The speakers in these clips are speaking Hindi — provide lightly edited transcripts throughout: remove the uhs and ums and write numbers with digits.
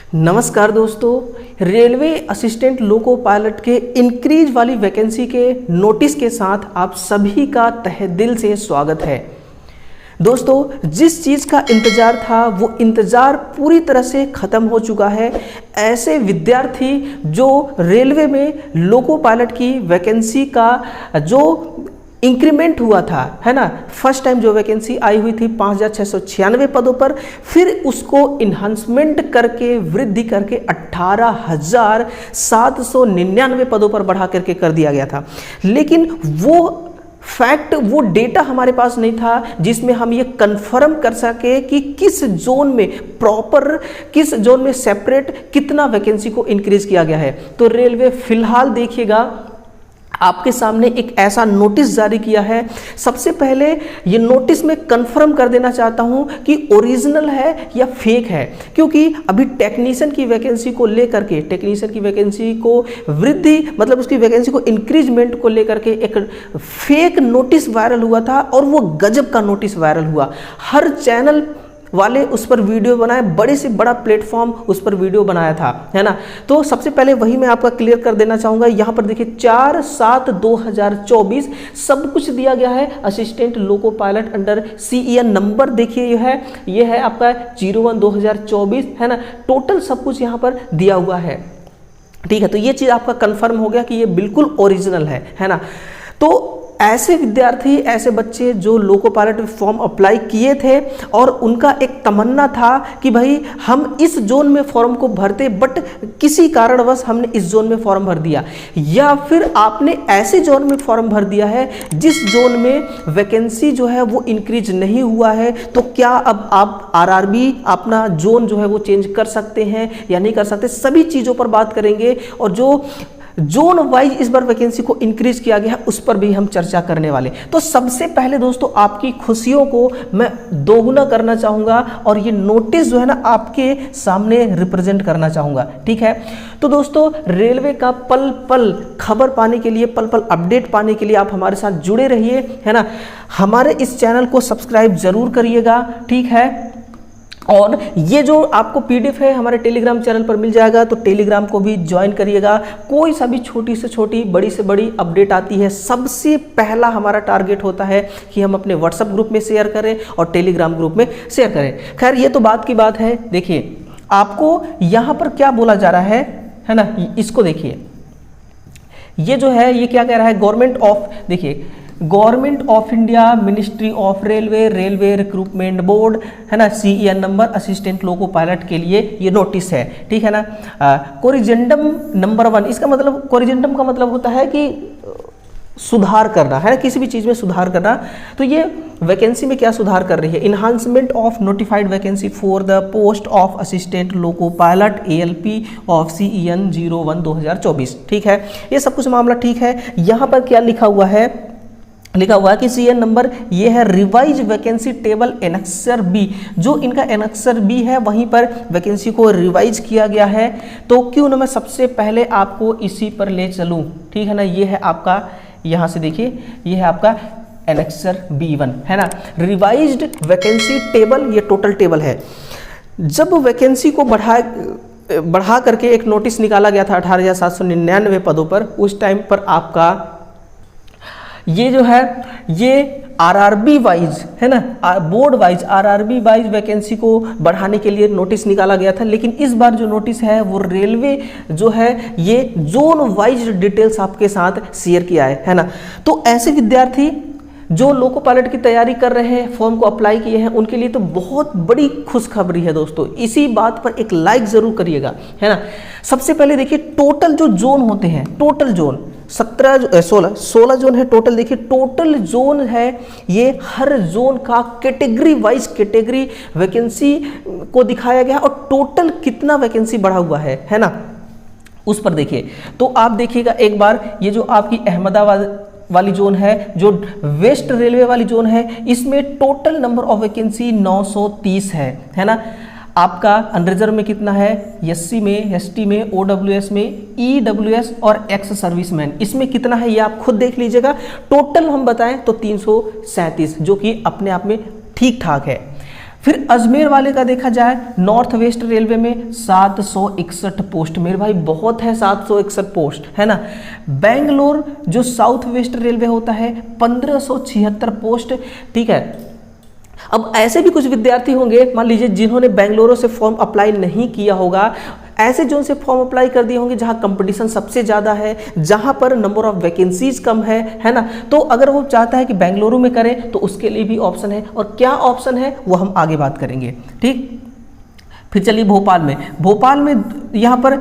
नमस्कार दोस्तों, रेलवे असिस्टेंट लोको पायलट के इंक्रीज वाली वैकेंसी के नोटिस के साथ आप सभी का तहे दिल से स्वागत है। दोस्तों, जिस चीज़ का इंतज़ार था वो इंतज़ार पूरी तरह से ख़त्म हो चुका है। ऐसे विद्यार्थी जो रेलवे में लोको पायलट की वैकेंसी का जो इंक्रीमेंट हुआ था, है ना, फर्स्ट टाइम जो वैकेंसी आई हुई थी 5696 पदों पर, फिर उसको इन्हांसमेंट करके वृद्धि करके 18,799 पदों पर बढ़ा करके कर दिया गया था। लेकिन वो फैक्ट, वो डेटा हमारे पास नहीं था जिसमें हम ये कंफर्म कर सके कि किस जोन में प्रॉपर, किस जोन में सेपरेट कितना वैकेंसी को इंक्रीज किया गया है। तो रेलवे फिलहाल देखिएगा आपके सामने एक ऐसा नोटिस जारी किया है। सबसे पहले ये नोटिस में कंफर्म कर देना चाहता हूं कि ओरिजिनल है या फेक है, क्योंकि अभी टेक्नीशियन की वैकेंसी को लेकर के, टेक्नीशियन की वैकेंसी को वृद्धि मतलब उसकी वैकेंसी को इंक्रीजमेंट को लेकर के एक फेक नोटिस वायरल हुआ था और वो गजब का नोटिस वायरल हुआ। हर चैनल वाले उस पर वीडियो बनाए, बड़े से बड़ा प्लेटफॉर्म उस पर वीडियो बनाया था, है ना। तो सबसे पहले वही मैं आपका क्लियर कर देना चाहूँगा। यहाँ पर देखिए 4/7/2024 सब कुछ दिया गया है। Assistant loco pilot under CEN number देखिए ये है आपका 01/2024, है ना। टोटल सब कुछ यहाँ पर दिया हुआ है, ठीक है। तो ये चीज़ आपका कंफर्म हो गया कि ये बिल्कुल ओरिजिनल है ना। तो ऐसे विद्यार्थी, ऐसे बच्चे जो लोको पायलट फॉर्म अप्लाई किए थे और उनका एक तमन्ना था कि भाई हम इस जोन में फॉर्म को भरते, बट किसी कारणवश हमने इस जोन में फॉर्म भर दिया, या फिर आपने ऐसे जोन में फॉर्म भर दिया है जिस जोन में वैकेंसी जो है वो इंक्रीज नहीं हुआ है, तो क्या अब आप RRB अपना जोन जो है वो चेंज कर सकते हैं या नहीं कर सकते, सभी चीज़ों पर बात करेंगे। और जो जोन वाइज इस बार वैकेंसी को इंक्रीज किया गया है उस पर भी हम चर्चा करने वाले। तो सबसे पहले दोस्तों आपकी खुशियों को मैं दोगुना करना चाहूँगा और ये नोटिस जो है ना आपके सामने रिप्रेजेंट करना चाहूँगा, ठीक है। तो दोस्तों, रेलवे का पल पल खबर पाने के लिए, पल पल अपडेट पाने के लिए आप हमारे साथ जुड़े रहिए, है ना। हमारे इस चैनल को सब्सक्राइब जरूर करिएगा, ठीक है। और ये जो आपको PDF है हमारे टेलीग्राम चैनल पर मिल जाएगा, तो टेलीग्राम को भी ज्वाइन करिएगा। कोई सा भी छोटी से छोटी, बड़ी से बड़ी अपडेट आती है, सबसे पहला हमारा टारगेट होता है कि हम अपने व्हाट्सएप ग्रुप में शेयर करें और टेलीग्राम ग्रुप में शेयर करें। खैर, ये तो बात की बात है। देखिए आपको यहाँ पर क्या बोला जा रहा है ना, इसको देखिए। ये जो है ये क्या कह रहा है, गवर्नमेंट ऑफ, देखिए government of India, ministry of railway, railway recruitment board, है ना, CEN number assistant loco pilot के लिए ये नोटिस है, ठीक है ना। कोरिजेंडम नंबर 1, इसका मतलब, कोरिजेंडम का मतलब होता है कि सुधार करना, है ना, किसी भी चीज़ में सुधार करना। तो ये वैकेंसी में क्या सुधार कर रही है, enhancement of notified vacancy for the post of assistant loco pilot ALP of CEN 01/2024, ठीक है। ये सब कुछ मामला ठीक है। यहाँ पर क्या लिखा हुआ है कि CEN नंबर ये है revise vacancy table annexure B, जो इनका एनेक्सर B है वहीं पर वैकेंसी को रिवाइज किया गया है। तो क्यों ना मैं सबसे पहले आपको इसी पर ले चलूं, ठीक है ना। ये है आपका, यहाँ से देखिए, ये है आपका एनेक्सर B1, है ना। रिवाइज्ड वैकेंसी टेबल, ये टोटल टेबल है। जब वैकेंसी को बढ़ा करके एक नोटिस निकाला गया था 18,799 पदों पर, उस टाइम पर आपका ये जो है ये RRB वाइज, है ना, board wise RRB wise vacancy को बढ़ाने के लिए नोटिस निकाला गया था। लेकिन इस बार जो नोटिस है वो रेलवे जो है ये जोन वाइज डिटेल्स आपके साथ शेयर किया है ना। तो ऐसे विद्यार्थी जो लोको पायलट की तैयारी कर रहे हैं, फॉर्म को अप्लाई किए हैं, उनके लिए तो बहुत बड़ी खुशखबरी है दोस्तों। इसी बात पर एक लाइक जरूर करिएगा, है ना। सबसे पहले देखिए टोटल जो जोन होते हैं, टोटल जोन 16 जोन है टोटल। देखिए टोटल जोन है ये, हर जोन का कैटेगरी वाइज कैटेगरी वैकेंसी को दिखाया गया और टोटल कितना वैकेंसी बढ़ा हुआ है ना, उस पर देखिए। तो आप देखिएगा एक बार, ये जो आपकी अहमदाबाद वाली जोन है, जो वेस्ट रेलवे वाली जोन है, इसमें टोटल नंबर ऑफ वैकेंसी 930 है ना। आपका अनरिजर्व में कितना है, SC में, ST में, OWS में, EWS और एक्स सर्विसमैन, इसमें कितना है ये आप खुद देख लीजिएगा। टोटल हम बताएं तो 337, जो कि अपने आप में ठीक ठाक है। फिर अजमेर वाले का देखा जाए, नॉर्थ वेस्ट रेलवे में 761 पोस्ट, मेरे भाई बहुत है 761 पोस्ट, है ना। बेंगलोर जो साउथ वेस्ट रेलवे होता है 1576 पोस्ट, ठीक है। अब ऐसे भी कुछ विद्यार्थी होंगे, मान लीजिए जिन्होंने बेंगलुरु से फॉर्म अप्लाई नहीं किया होगा, ऐसे जोन से फॉर्म अप्लाई कर दिए होंगे जहां कंपटीशन सबसे ज़्यादा है, जहां पर नंबर ऑफ वैकेंसीज कम है ना। तो अगर वो चाहता है कि बेंगलुरु में करें तो उसके लिए भी ऑप्शन है, और क्या ऑप्शन है वो हम आगे बात करेंगे, ठीक। फिर चलिए भोपाल में यहाँ पर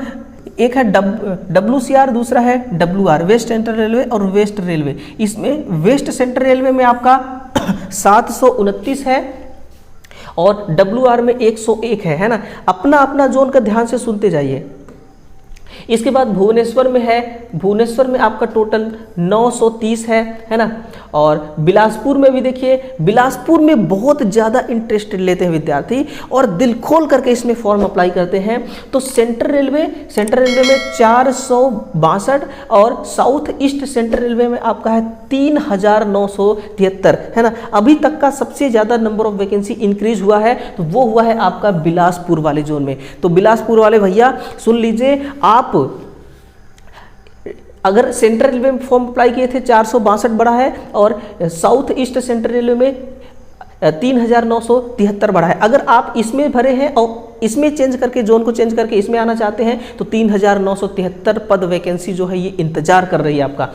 एक है WCR, दूसरा है WR, वेस्ट सेंट्रल रेलवे और वेस्ट रेलवे। इसमें वेस्ट सेंट्रल रेलवे में आपका 729 है और WR में 101 है ना। अपना अपना जोन का ध्यान से सुनते जाइए। इसके बाद भुवनेश्वर में है, भुवनेश्वर में आपका टोटल 930 है ना। और बिलासपुर में भी देखिए, बिलासपुर में बहुत ज़्यादा इंटरेस्ट लेते हैं विद्यार्थी और दिल खोल करके इसमें फॉर्म अप्लाई करते हैं। तो सेंट्रल रेलवे में 462 और साउथ ईस्ट सेंट्रल रेलवे में आपका है 3973, है ना। अभी तक का सबसे ज़्यादा नंबर ऑफ वैकेंसी इंक्रीज हुआ है तो वो हुआ है आपका बिलासपुर वाले जोन में। तो बिलासपुर वाले भैया सुन लीजिए, आप अगर सेंट्रल रेलवे में फॉर्म अप्लाई किए थे 462 बढ़ा है और साउथ ईस्ट सेंट्रल रेलवे में 3973 बढ़ा है। अगर आप इसमें भरे हैं और इसमें चेंज करके, जोन को चेंज करके इसमें आना चाहते हैं तो 3973 पद वैकेंसी जो है ये इंतजार कर रही है आपका।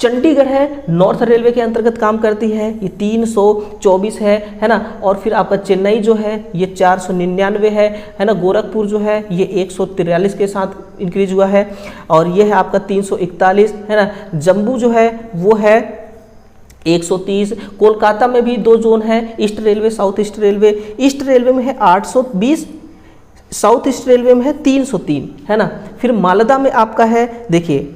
चंडीगढ़ है, नॉर्थ रेलवे के अंतर्गत काम करती है, ये 324 है ना। और फिर आपका चेन्नई जो है ये 499 है ना। गोरखपुर जो है ये 143 के साथ इंक्रीज हुआ है और ये है आपका 341, है ना। जम्मू जो है वो है 130। कोलकाता में भी 2 जोन है, east railway, south east railway. East railway में है 820, साउथ ईस्ट रेलवे में है 303, है ना। फिर मालदा में आपका है, देखिए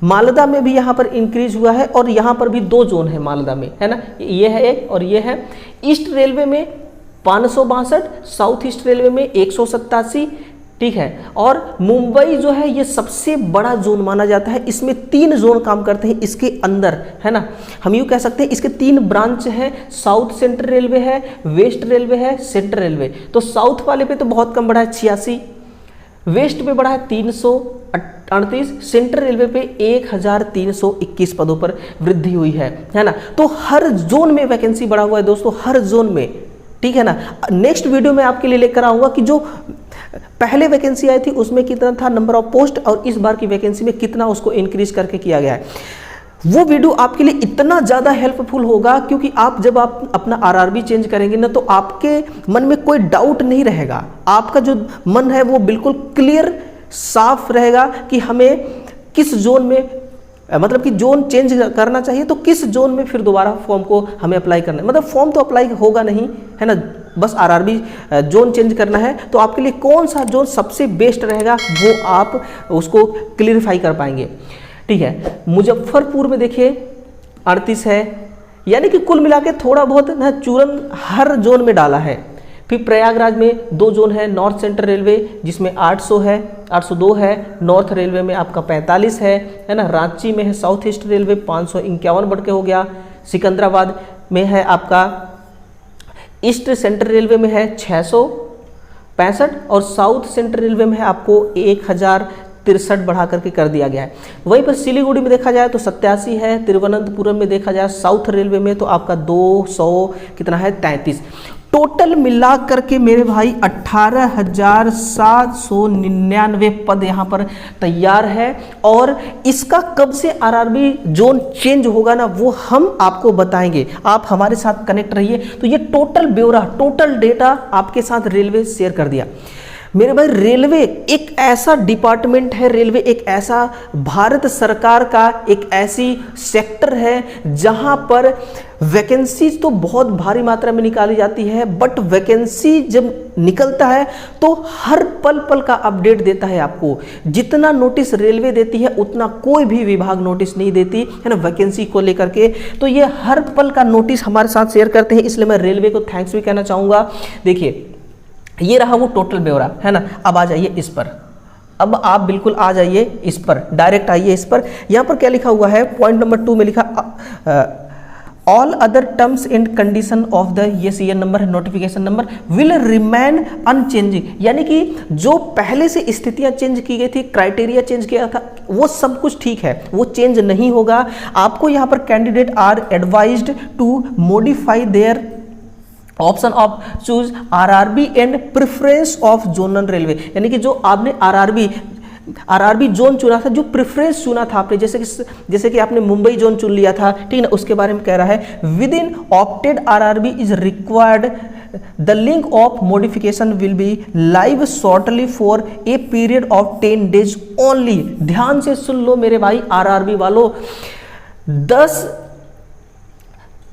मालदा में भी यहाँ पर इंक्रीज हुआ है और यहाँ पर भी 2 जोन है मालदा में, है ना। ये है एक और ये है। ईस्ट रेलवे में 562, साउथ ईस्ट रेलवे में 187, ठीक है। और मुंबई जो है ये सबसे बड़ा जोन माना जाता है, इसमें 3 जोन काम करते हैं इसके अंदर, है ना। हम यूँ कह सकते हैं इसके 3 ब्रांच हैं, साउथ सेंट्रल रेलवे है, वेस्ट रेलवे है, सेंट्रल रेलवे। तो साउथ वाले पे तो बहुत कम बढ़ा है 86, वेस्ट पे बढ़ा है 338, सेंट्रल रेलवे पे 1321 पदों पर वृद्धि हुई है ना। तो हर जोन में वैकेंसी बढ़ा हुआ है दोस्तों, हर जोन में, ठीक है ना। नेक्स्ट वीडियो में आपके लिए लेकर आऊँगा कि जो पहले वैकेंसी आई थी उसमें कितना था नंबर ऑफ पोस्ट और इस बार की वैकेंसी में कितना उसको इंक्रीज करके किया गया है। वो वीडियो आपके लिए इतना ज़्यादा हेल्पफुल होगा क्योंकि आप जब आप अपना RRB चेंज करेंगे ना तो आपके मन में कोई डाउट नहीं रहेगा, आपका जो मन है वो बिल्कुल क्लियर साफ रहेगा कि हमें किस जोन में, मतलब कि जोन चेंज करना चाहिए तो किस जोन में फिर दोबारा फॉर्म को हमें अप्लाई करना है। मतलब फॉर्म तो अप्लाई होगा नहीं, है ना, बस RRB जोन चेंज करना है तो आपके लिए कौन सा जोन सबसे बेस्ट रहेगा वो आप उसको क्लियरिफाई कर पाएंगे, ठीक है। मुजफ्फरपुर में देखिए 38 है, यानी कि कुल मिला के थोड़ा बहुत ना चूरन हर जोन में डाला है। फिर प्रयागराज में 2 जोन है, नॉर्थ सेंट्रल रेलवे जिसमें 800 है, 802 है, नॉर्थ रेलवे में आपका 45 है ना। रांची में है साउथ ईस्ट रेलवे 551 बढ़ के हो गया। सिकंदराबाद में है आपका ईस्ट सेंट्रल रेलवे में है 665 और साउथ सेंट्रल रेलवे में है आपको 1063 बढ़ा करके कर दिया गया है। वहीं पर सिलीगुड़ी में देखा जाए तो 87 है, तिरुवनंतपुरम में देखा जाए साउथ रेलवे में तो आपका 200 कितना है 33। टोटल मिला करके मेरे भाई 18,799 पद यहाँ पर तैयार है और इसका कब से RRB जोन चेंज होगा ना वो हम आपको बताएंगे। आप हमारे साथ कनेक्ट रहिए। तो ये टोटल ब्यौरा, टोटल डेटा आपके साथ रेलवे शेयर कर दिया। मेरे भाई रेलवे एक ऐसा डिपार्टमेंट है, रेलवे एक ऐसा भारत सरकार का एक ऐसी सेक्टर है जहां पर वैकेंसी तो बहुत भारी मात्रा में निकाली जाती है, बट वैकेंसी जब निकलता है तो हर पल पल का अपडेट देता है आपको। जितना नोटिस रेलवे देती है उतना कोई भी विभाग नोटिस नहीं देती है ना वैकेंसी को लेकर के। तो ये हर पल का नोटिस हमारे साथ शेयर करते हैं, इसलिए मैं रेलवे को थैंक्स भी कहना चाहूँगा। देखिए ये रहा वो टोटल ब्यौरा, है ना। अब आ जाइए इस पर, अब आप बिल्कुल आ जाइए इस पर, डायरेक्ट आइए इस पर। यहाँ पर क्या लिखा हुआ है, पॉइंट नंबर 2 में लिखा all other terms and condition of the ये सीएन नंबर है, notification number will remain unchanging, यानी कि जो पहले से स्थितियां चेंज की गई थी, क्राइटेरिया चेंज किया था, वो सब कुछ ठीक है, वो चेंज नहीं होगा। आपको यहां पर candidate are advised to modify their option of choose RRB and preference of zonal railway, यानी कि जो आपने आरआरबी जोन चुना था, जो प्रेफरेंस चुना था आपने, जैसे कि आपने मुंबई जोन चुन लिया था, ठीक ना, उसके बारे में कह रहा है with in opted RRB is required the link of modification will be live shortly for a period of 10 days only. ध्यान से सुन लो मेरे भाई आरआरबी वालों,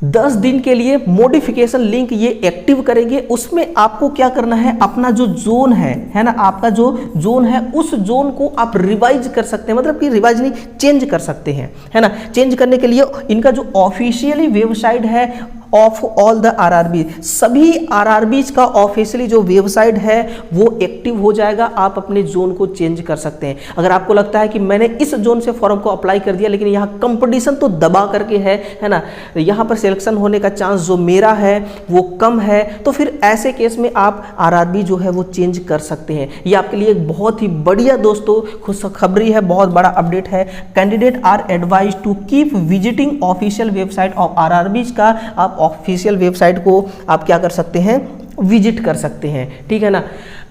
10 दिन के लिए मॉडिफिकेशन लिंक ये एक्टिव करेंगे। उसमें आपको क्या करना है, अपना जो जोन है ना, आपका जो जोन है उस जोन को आप रिवाइज कर सकते हैं, मतलब कि रिवाइज नहीं, चेंज कर सकते हैं, है ना। चेंज करने के लिए इनका जो ऑफिशियली वेबसाइट है ऑफ ऑल द आरआरबी, सभी आरआरबीज का ऑफिशियली जो वेबसाइट है वो एक्टिव हो जाएगा। आप अपने जोन को चेंज कर सकते हैं। अगर आपको लगता है कि मैंने इस जोन से फॉर्म को अप्लाई कर दिया लेकिन यहाँ कंपटीशन तो दबा करके है ना, यहाँ पर सिलेक्शन होने का चांस जो मेरा है वो कम है, तो फिर ऐसे केस में आप आरआरबी जो है वो चेंज कर सकते हैं। ये आपके लिए एक बहुत ही बढ़िया दोस्तों खुशखबरी है, बहुत बड़ा अपडेट है। Candidate are advise to keep visiting official website of RRBs का, आप ऑफिशियल वेबसाइट को आप क्या कर सकते हैं, विजिट कर सकते हैं, ठीक है ना।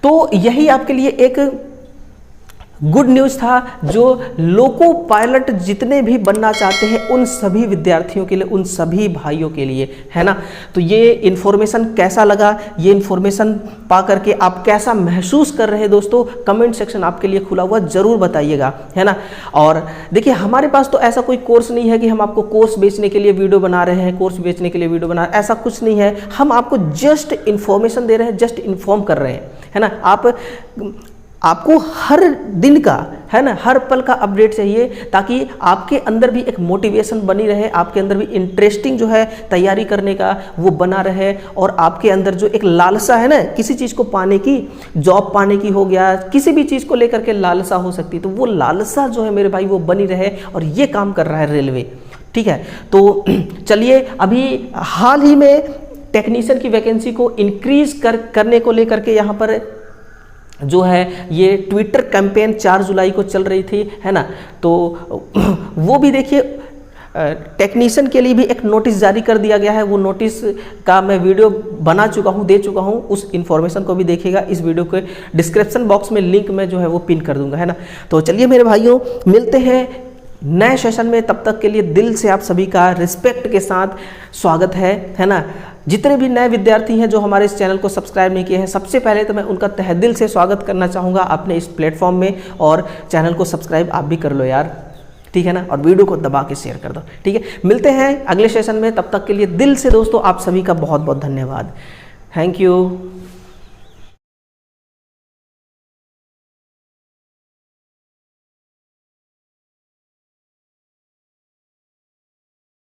तो यही आपके लिए एक गुड न्यूज़ था, जो लोको पायलट जितने भी बनना चाहते हैं उन सभी विद्यार्थियों के लिए, उन सभी भाइयों के लिए, है ना। तो ये इन्फॉर्मेशन कैसा लगा, ये इन्फॉर्मेशन पा करके आप कैसा महसूस कर रहे हैं दोस्तों, कमेंट सेक्शन आपके लिए खुला हुआ, जरूर बताइएगा, है ना। और देखिए हमारे पास तो ऐसा कोई कोर्स नहीं है कि हम आपको कोर्स बेचने के लिए वीडियो बना रहे हैं, कोर्स बेचने के लिए वीडियो बना रहे हैं, ऐसा कुछ नहीं है। हम आपको जस्ट इन्फॉर्मेशन दे रहे हैं, जस्ट इन्फॉर्म कर रहे हैं, है ना। आपको हर दिन का, है ना, हर पल का अपडेट चाहिए, ताकि आपके अंदर भी एक मोटिवेशन बनी रहे, आपके अंदर भी इंटरेस्टिंग जो है तैयारी करने का वो बना रहे, और आपके अंदर जो एक लालसा है ना किसी चीज़ को पाने की, जॉब पाने की हो गया, किसी भी चीज़ को लेकर के लालसा हो सकती है, तो वो लालसा जो है मेरे भाई वो बनी रहे, और ये काम कर रहा है रेलवे, ठीक है। तो चलिए, अभी हाल ही में टेक्नीशियन की वैकेंसी को इंक्रीज करने को लेकर के यहाँ पर जो है ये ट्विटर कैंपेन 4 जुलाई को चल रही थी, है ना। तो वो भी देखिए, टेक्नीशियन के लिए भी एक नोटिस जारी कर दिया गया है। वो नोटिस का मैं वीडियो बना चुका हूँ, दे चुका हूँ, उस इन्फॉर्मेशन को भी देखिएगा। इस वीडियो के डिस्क्रिप्शन बॉक्स में लिंक में जो है वो पिन कर दूंगा, है ना। तो चलिए मेरे भाइयों, मिलते हैं नए सेशन में, तब तक के लिए दिल से आप सभी का रिस्पेक्ट के साथ स्वागत है ना। जितने भी नए विद्यार्थी हैं जो हमारे इस चैनल को सब्सक्राइब नहीं किए हैं, सबसे पहले तो मैं उनका तहे दिल से स्वागत करना चाहूँगा अपने इस प्लेटफॉर्म में, और चैनल को सब्सक्राइब आप भी कर लो यार, ठीक है ना, और वीडियो को दबा के शेयर कर दो, ठीक है। मिलते हैं अगले सेशन में, तब तक के लिए दिल से दोस्तों आप सभी का बहुत बहुत धन्यवाद। Thank you.